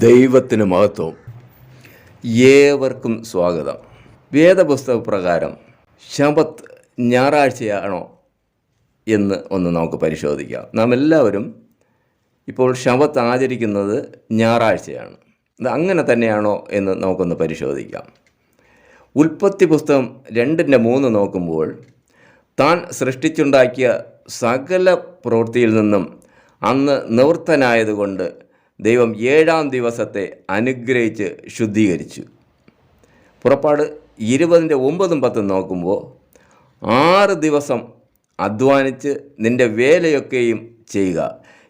ദൈവത്തിന് മഹത്വം. ഏവർക്കും സ്വാഗതം. വേദപുസ്തക പ്രകാരം ശബത്ത് ഞായറാഴ്ചയാണോ എന്ന് നമുക്ക് പരിശോധിക്കാം. നാം എല്ലാവരും ഇപ്പോൾ ശബത്ത് ആചരിക്കുന്നത് ഞായറാഴ്ചയാണ്. അത് അങ്ങനെ തന്നെയാണോ എന്ന് നമുക്കൊന്ന് പരിശോധിക്കാം. ഉൽപ്പത്തി പുസ്തകം 2:3 നോക്കുമ്പോൾ, താൻ സൃഷ്ടിച്ചുണ്ടാക്കിയ സകല പ്രവൃത്തിയിൽ നിന്നും അന്ന് നിവൃത്തനായതുകൊണ്ട് ദൈവം 7-ാം ദിവസത്തെ അനുഗ്രഹിച്ച് ശുദ്ധീകരിച്ചു. പുറപ്പാട് 20:9-10 നോക്കുമ്പോൾ, 6 ദിവസം അധ്വാനിച്ച് നിൻ്റെ വേലയൊക്കെയും ചെയ്യുക,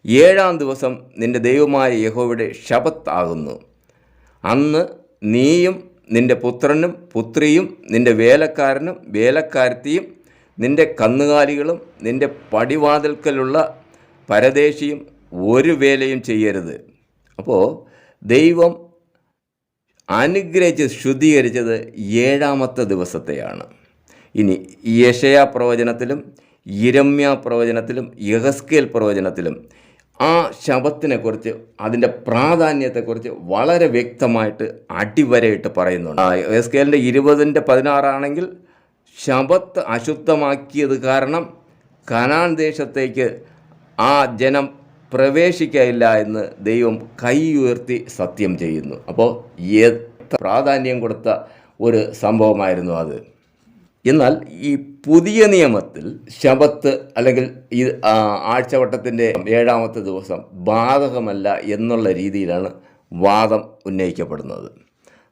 7-ാം ദിവസം നിൻ്റെ ദൈവമായ യഹോവയുടെ ശബത്ത് ആകുന്നു. അന്ന് നീയും നിൻ്റെ പുത്രനും പുത്രിയും നിൻ്റെ വേലക്കാരനും വേലക്കാരത്തിയും നിൻ്റെ കന്നുകാലികളും നിൻ്റെ പടിവാതിൽക്കലുള്ള പരദേശിയും ഒരു വേലയും ചെയ്യരുത്. അപ്പോൾ ദൈവം അനുഗ്രഹിച്ച് ശുദ്ധീകരിച്ചത് 7-ാമത്തെ ദിവസത്തെയാണ്. ഇനി യെശയ്യാ പ്രവചനത്തിലും യിരെമ്യാ പ്രവചനത്തിലും യെഹെസ്കേൽ പ്രവചനത്തിലും ആ ശബത്തിനെക്കുറിച്ച്, അതിൻ്റെ പ്രാധാന്യത്തെക്കുറിച്ച് വളരെ വ്യക്തമായിട്ട് അടിവരയിട്ട് പറയുന്നുണ്ട്. യെഹെസ്കേലിൻ്റെ 20:16 ആണെങ്കിൽ, ശബത്ത് അശുദ്ധമാക്കിയത് കാരണം കനാൻ ദേശത്തേക്ക് ആ ജനം പ്രവേശിക്കയില്ല എന്ന് ദൈവം കൈ ഉയർത്തി സത്യം ചെയ്യുന്നു. അപ്പോൾ എത്ര പ്രാധാന്യം കൊടുത്ത ഒരു സംഭവമായിരുന്നു അത്. എന്നാൽ ഈ പുതിയ നിയമത്തിൽ ശബത്ത് അല്ലെങ്കിൽ ഈ ആഴ്ചവട്ടത്തിൻ്റെ 7-ാമത്തെ ദിവസം ബാധകമല്ല എന്നുള്ള രീതിയിലാണ് വാദം ഉന്നയിക്കപ്പെടുന്നത്.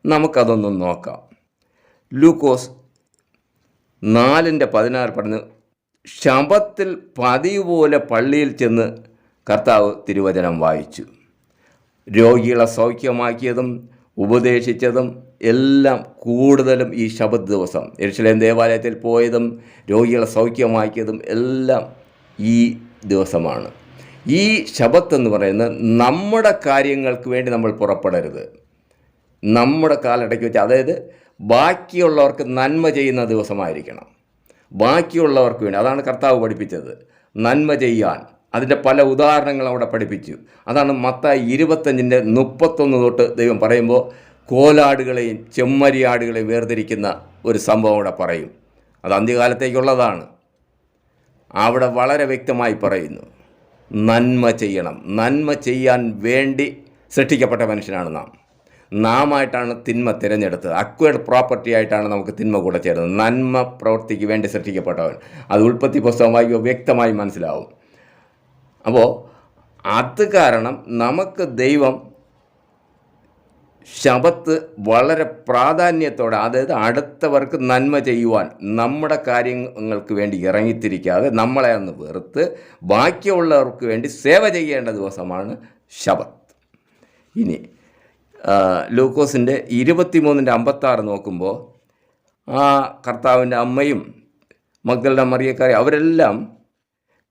നമുക്കതൊന്നും നോക്കാം. ലൂക്കോസ് 4:16 പറഞ്ഞു, ശബത്തിൽ പതിവ് പോലെ പള്ളിയിൽ ചെന്ന് കർത്താവ് തിരുവചനം വായിച്ചു. രോഗികളെ സൗഖ്യമാക്കിയതും ഉപദേശിച്ചതും എല്ലാം കൂടുതലും ഈ ശബത്ത് ദിവസം, യെരുശലേം ദേവാലയത്തിൽ പോയതും രോഗികളെ സൗഖ്യമാക്കിയതും എല്ലാം ഈ ദിവസമാണ്. ഈ ശബത്ത് എന്ന് പറയുന്നത് നമ്മുടെ കാര്യങ്ങൾക്ക് വേണ്ടി നമ്മൾ പുറപ്പെടരുത്. നമ്മുടെ കാലടയ്ക്ക് വെച്ച്, അതായത് ബാക്കിയുള്ളവർക്ക് നന്മ ചെയ്യുന്ന ദിവസമായിരിക്കണം. ബാക്കിയുള്ളവർക്ക് വേണ്ടി, അതാണ് കർത്താവ് പഠിപ്പിച്ചത്, നന്മ ചെയ്യാൻ. അതിൻ്റെ പല ഉദാഹരണങ്ങൾ അവിടെ പഠിപ്പിച്ചു. അതാണ് മത്തായി 25:31 തൊട്ട് ദൈവം പറയുമ്പോൾ കോലാടുകളെയും ചെമ്മരിയാടുകളെയും വേർതിരിക്കുന്ന ഒരു സംഭവം അവിടെ പറയും. അത് അന്ത്യകാലത്തേക്കുള്ളതാണ്. അവിടെ വളരെ വ്യക്തമായി പറയുന്നു, നന്മ ചെയ്യണം. നന്മ ചെയ്യാൻ വേണ്ടി സൃഷ്ടിക്കപ്പെട്ട മനുഷ്യനാണ് നാമായിട്ടാണ് തിന്മ തിരഞ്ഞെടുത്തത്. അക്വയർഡ് പ്രോപ്പർട്ടി ആയിട്ടാണ് നമുക്ക് തിന്മ കൂടെ ചേരുന്നത്. നന്മ പ്രവൃത്തിക്ക് വേണ്ടി സൃഷ്ടിക്കപ്പെട്ടവൻ. അത് ഉൽപ്പത്തി പുസ്തകം വായിക്കുമ്പോൾ വ്യക്തമായി മനസ്സിലാവും. അപ്പോൾ അത് കാരണം നമുക്ക് ദൈവം ശബത്ത് വളരെ പ്രാധാന്യത്തോടെ, അതായത് അടുത്തവർക്ക് നന്മ ചെയ്യുവാൻ, നമ്മുടെ കാര്യങ്ങൾക്ക് വേണ്ടി ഇറങ്ങിത്തിരിക്കാതെ നമ്മളെ ഒന്ന് വെറുത്ത് ബാക്കിയുള്ളവർക്ക് വേണ്ടി സേവ ചെയ്യേണ്ട ദിവസമാണ് ശബത്ത്. ഇനി ലൂക്കോസിൻ്റെ 23:56 നോക്കുമ്പോൾ, ആ കർത്താവിൻ്റെ അമ്മയും മഗ്ദലന മറിയക്കാരെ അവരെല്ലാം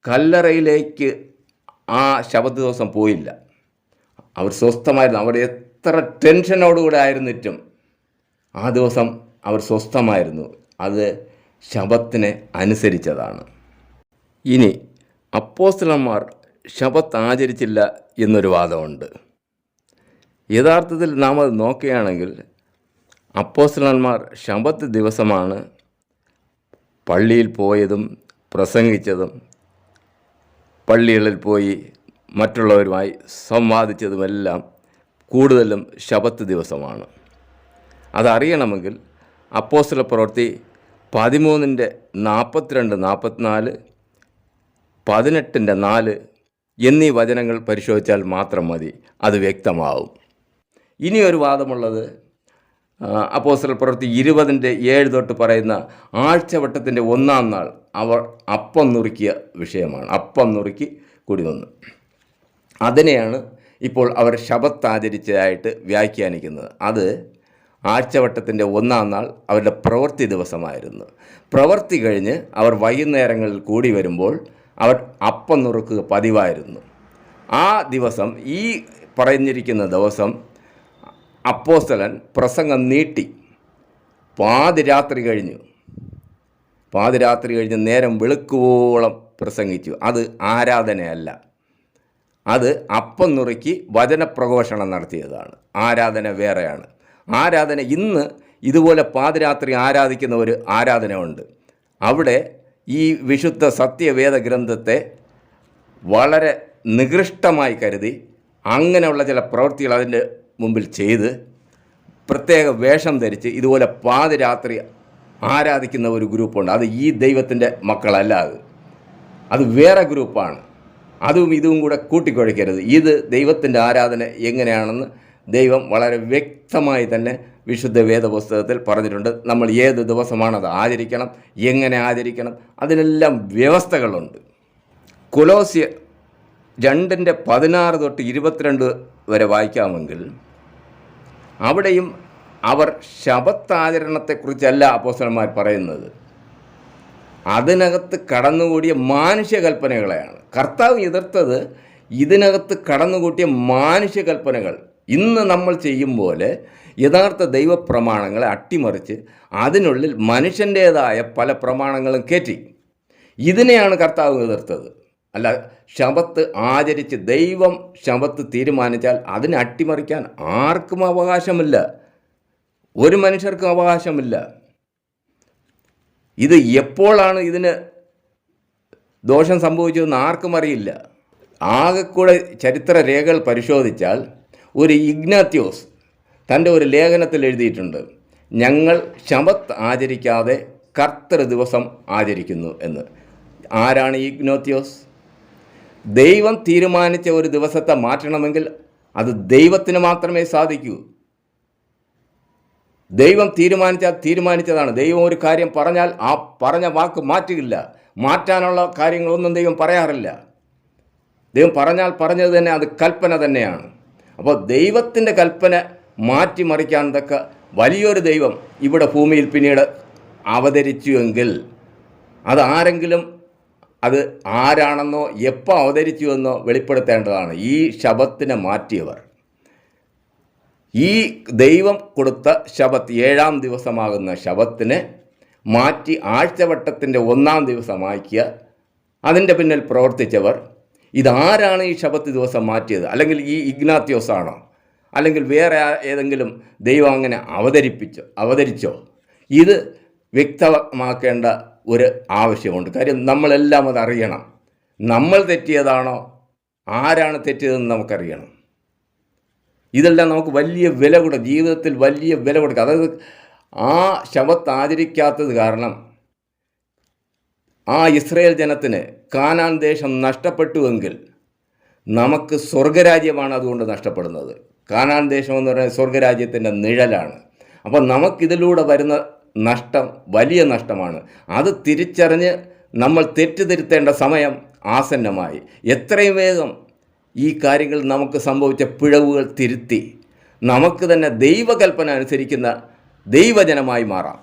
കല്ലറയിലേക്ക് ആ ശബത്ത് ദിവസം പോയില്ല. അവർ സ്വസ്ഥമായിരുന്നു. അവർ എത്ര ടെൻഷനോടുകൂടെ ആയിരുന്നിട്ടും ആ ദിവസം അവർ സ്വസ്ഥമായിരുന്നു. അത് ശബത്തിനെ അനുസരിച്ചതാണ്. ഇനി അപ്പോസ്തലന്മാർ ശബത്ത് ആചരിച്ചില്ല എന്നൊരു വാദമുണ്ട്. യഥാർത്ഥത്തിൽ നാം അത് നോക്കുകയാണെങ്കിൽ അപ്പോസ്തലന്മാർ ശബത്ത് ദിവസമാണ് പള്ളിയിൽ പോയതും പ്രസംഗിച്ചതും പള്ളികളിൽ പോയി മറ്റുള്ളവരുമായി സംവാദിച്ചതുമെല്ലാം കൂടുതലും ശബത്ത് ദിവസമാണ്. അതറിയണമെങ്കിൽ അപ്പോസ്തല പ്രവൃത്തി 13:42-44, 18:4 എന്നീ വചനങ്ങൾ പരിശോധിച്ചാൽ മാത്രം മതി, അത് വ്യക്തമാവും. ഇനിയൊരു വാദമുള്ളത് അപ്പോസ്തല പ്രവൃത്തി 20:7 തൊട്ട് പറയുന്ന ആഴ്ചവട്ടത്തിൻ്റെ 1-ാം നാൾ അവർ അപ്പം നുറുക്കിയ വിഷയമാണ്. അപ്പം നുറുക്കി കൂടി വന്നു. അതിനെയാണ് ഇപ്പോൾ അവർ ശബത്ത് ആചരിച്ചതായിട്ട് വ്യാഖ്യാനിക്കുന്നത്. അത് ആഴ്ചവട്ടത്തിൻ്റെ 1-ാം നാൾ അവരുടെ പ്രവൃത്തി ദിവസമായിരുന്നു. പ്രവൃത്തി കഴിഞ്ഞ് അവർ വൈകുന്നേരങ്ങളിൽ കൂടി വരുമ്പോൾ അവർ അപ്പം നുറുക്കുക പതിവായിരുന്നു. ആ ദിവസം, ഈ പറഞ്ഞിരിക്കുന്ന ദിവസം, അപ്പോസ്തലൻ പ്രസംഗം നീട്ടി. പാതിരാത്രി കഴിഞ്ഞ് നേരം വെളുക്കുവോളം പ്രസംഗിച്ചു. അത് ആരാധനയല്ല. അത് അപ്പം നുറുക്കി വചനപ്രഘോഷണം നടത്തിയതാണ്. ആരാധന വേറെയാണ്. ആരാധന ഇന്ന് ഇതുപോലെ പാതിരാത്രി ആരാധിക്കുന്ന ഒരു ആരാധന ഉണ്ട്. അവിടെ ഈ വിശുദ്ധ സത്യവേദ ഗ്രന്ഥത്തെ വളരെ നികൃഷ്ടമായി കരുതി അങ്ങനെയുള്ള ചില പ്രവൃത്തികൾ അതിൻ്റെ മുമ്പിൽ ചെയ്ത് പ്രത്യേക വേഷം ധരിച്ച് ഇതുപോലെ പാതിരാത്രി ആരാധിക്കുന്ന ഒരു ഗ്രൂപ്പുണ്ട്. അത് ഈ ദൈവത്തിൻ്റെ മക്കളല്ല, അത് വേറെ ഗ്രൂപ്പാണ്. അതും ഇതും കൂടെ കൂട്ടിക്കുഴയ്ക്കരുത്. ഇത് ദൈവത്തിൻ്റെ ആരാധന എങ്ങനെയാണെന്ന് ദൈവം വളരെ വ്യക്തമായി തന്നെ വിശുദ്ധ വേദപുസ്തകത്തിൽ പറഞ്ഞിട്ടുണ്ട്. നമ്മൾ ഏത് ദിവസമാണത് ആചരിക്കണം, എങ്ങനെ ആചരിക്കണം, അതിനെല്ലാം വ്യവസ്ഥകളുണ്ട്. കൊലോസ്യർ 2:16 തൊട്ട് 22 വരെ വായിക്കാമെങ്കിൽ അവിടെയും അവർ ശബത്താചരണത്തെക്കുറിച്ചല്ല അപ്പോസ്തലന്മാർ പറയുന്നത്. അതിനകത്ത് കടന്നുകൂടിയ മാനുഷ്യകൽപ്പനകളെയാണ് കർത്താവ് എതിർത്തത്. ഇതിനകത്ത് കടന്നുകൂട്ടിയ മാനുഷ്യകൽപ്പനകൾ ഇന്ന് നമ്മൾ ചെയ്യും പോലെ യഥാർത്ഥ ദൈവപ്രമാണങ്ങളെ അട്ടിമറിച്ച് അതിനുള്ളിൽ മനുഷ്യൻ്റേതായ പല പ്രമാണങ്ങളും കയറ്റി. ഇതിനെയാണ് കർത്താവ് എതിർത്തത്. അല്ല, ശബത്ത് ആചരിച്ച് ദൈവം ശബത്ത് തീരുമാനിച്ചാൽ അതിനെ അട്ടിമറിക്കാൻ ആർക്കും അവകാശമില്ല, ഒരു മനുഷ്യർക്കും അവകാശമില്ല. ഇത് എപ്പോഴാണ് ഇതിന് ദോഷം സംഭവിച്ചതെന്ന് ആർക്കും അറിയില്ല. ആകെക്കൂടെ ചരിത്ര രേഖകൾ പരിശോധിച്ചാൽ ഒരു ഇഗ്നാത്യോസ് തൻ്റെ ഒരു ലേഖനത്തിൽ എഴുതിയിട്ടുണ്ട്, ഞങ്ങൾ ശബത്ത് ആചരിക്കാതെ കർത്തൃ ദിവസം ആചരിക്കുന്നു എന്ന്. ആരാണ് ഇഗ്നാത്യോസ്? ദൈവം തീരുമാനിച്ച ഒരു ദിവസത്തെ മാറ്റണമെങ്കിൽ അത് ദൈവത്തിന് മാത്രമേ സാധിക്കൂ. ദൈവം തീരുമാനിച്ചതാണ്. ദൈവം ഒരു കാര്യം പറഞ്ഞാൽ ആ പറഞ്ഞ വാക്ക് മാറ്റുകയില്ല. മാറ്റാനുള്ള കാര്യങ്ങളൊന്നും ദൈവം പറയാറില്ല. ദൈവം പറഞ്ഞാൽ പറഞ്ഞത് തന്നെ, അത് കൽപ്പന തന്നെയാണ്. അപ്പോൾ ദൈവത്തിൻ്റെ കൽപ്പന മാറ്റിമറിക്കാൻ തക്ക വലിയൊരു ദൈവം ഇവിടെ ഭൂമിയിൽ പിന്നീട് അവതരിച്ചുവെങ്കിൽ അത് ആരെങ്കിലും അത് ആരാണെന്നോ എപ്പോൾ അവതരിച്ചുവെന്നോ വെളിപ്പെടുത്തേണ്ടതാണ്. ഈ ശബത്തിനെ മാറ്റിയവർ, ഈ ദൈവം കൊടുത്ത ശബത്ത് 7-ാം ദിവസമാകുന്ന ശബത്തിനെ മാറ്റി ആഴ്ചവട്ടത്തിൻ്റെ 1-ാം ദിവസമാക്കിയ അതിൻ്റെ പിന്നിൽ പ്രവർത്തിച്ചവർ, ഇതാരാണ് ഈ ശബത്ത് ദിവസം മാറ്റിയത്? അല്ലെങ്കിൽ ഈ ഇഗ്നാത്യോസ് ആണോ? അല്ലെങ്കിൽ വേറെ ഏതെങ്കിലും ദൈവം അങ്ങനെ അവതരിച്ചോ? ഇത് വ്യക്തമാക്കേണ്ട ഒരു ആവശ്യമുണ്ട്. കാര്യം നമ്മളെല്ലാം അതറിയണം. നമ്മൾ തെറ്റിയതാണോ, ആരാണ് തെറ്റിയതെന്ന് നമുക്കറിയണം. ഇതെല്ലാം നമുക്ക് വലിയ വില കൊടുക്കുക, ജീവിതത്തിൽ വലിയ വില കൊടുക്കുക. അതായത് ആ ശബത്ത് ആചരിക്കാത്തത് കാരണം ആ ഇസ്രായേൽ ജനത്തിന് കാനാൻ ദേശം നഷ്ടപ്പെട്ടുവെങ്കിൽ നമുക്ക് സ്വർഗരാജ്യമാണ് അതുകൊണ്ട് നഷ്ടപ്പെടുന്നത്. കാനാൻ ദേശം എന്ന് പറയുന്നത് സ്വർഗരാജ്യത്തിൻ്റെ നിഴലാണ്. അപ്പോൾ നമുക്കിതിലൂടെ വരുന്ന നഷ്ടം വലിയ നഷ്ടമാണ്. അത് തിരിച്ചറിഞ്ഞ് നമ്മൾ തെറ്റുതിരുത്തേണ്ട സമയം ആസന്നമായി. എത്രയും വേഗം ഈ കാര്യങ്ങൾ നമുക്ക് സംഭവിച്ച പിഴവുകൾ തിരുത്തി നമുക്ക് തന്നെ ദൈവകൽപ്പന അനുസരിക്കുന്ന ദൈവജനമായി മാറാം.